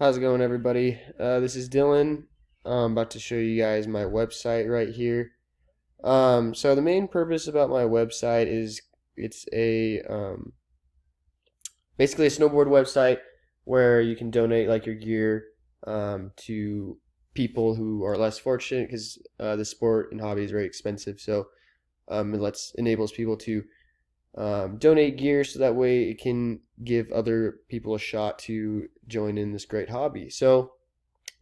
How's it going, everybody? This is Dylan. I'm about to show you guys my website right here. So the main purpose about my website is it's a basically a snowboard website where you can donate like your gear to people who are less fortunate because the sport and hobby is very expensive. So enables people to donate gear so that way it can give other people a shot to join in this great hobby. So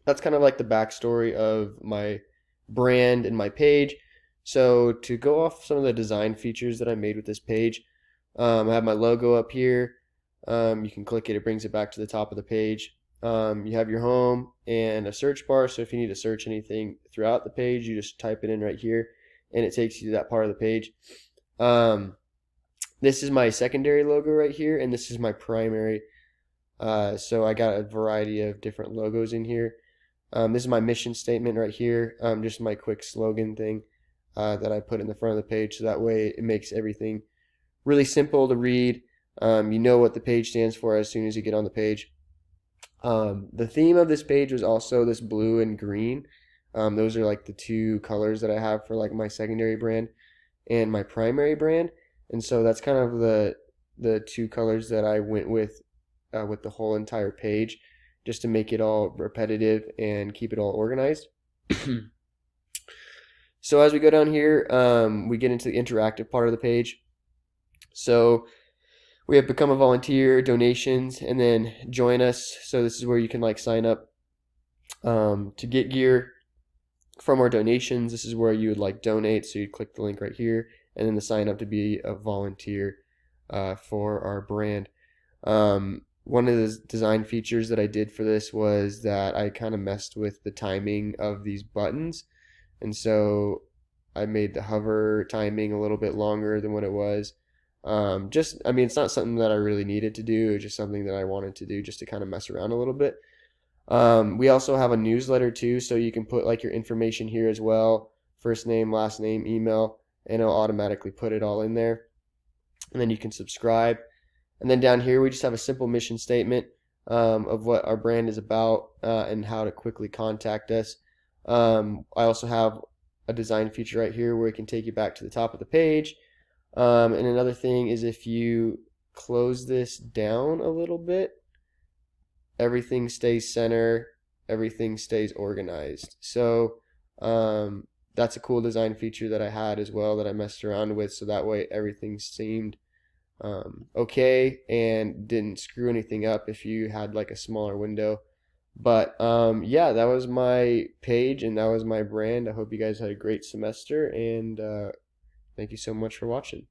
that's kind of like the backstory of my brand and my page. So to go off some of the design features that I made with this page, I have my logo up here. You can click it, it brings it back to the top of the page. You have your home and a search bar. So if you need to search anything throughout the page, you just type it in right here and it takes you to that part of the page. This is my secondary logo right here, and this is my primary. So I got a variety of different logos in here. This is my mission statement right here, just my quick slogan thing that I put in the front of the page, so that way it makes everything really simple to read. You know what the page stands for as soon as you get on the page. The theme of this page was also this blue and green. Those are like the two colors that I have for like my secondary brand and my primary brand, and so that's kind of the two colors that I went with the whole entire page, just to make it all repetitive and keep it all organized. So as we go down here, we get into the interactive part of the page. So we have become a volunteer, donations, and then join us. So this is where you can like sign up to get gear from our donations. This is where you would like donate. So you click the link right here, and then the sign up to be a volunteer for our brand. One of the design features that I did for this was that I kind of messed with the timing of these buttons. And so I made the hover timing a little bit longer than what it was. I mean, it's not something that I really needed to do. It's just something that I wanted to do just to kind of mess around a little bit. We also have a newsletter too, so you can put like your information here as well. First name, last name, email, and it'll automatically put it all in there. And then you can subscribe. And then down here, we just have a simple mission statement of what our brand is about and how to quickly contact us. I also have a design feature right here where it can take you back to the top of the page. And another thing is if you close this down a little bit, everything stays center, everything stays organized. So that's a cool design feature that I had as well that I messed around with, so that way everything seemed okay and didn't screw anything up if you had like a smaller window. But yeah, that was my page and that was my brand. I hope you guys had a great semester, and thank you so much for watching.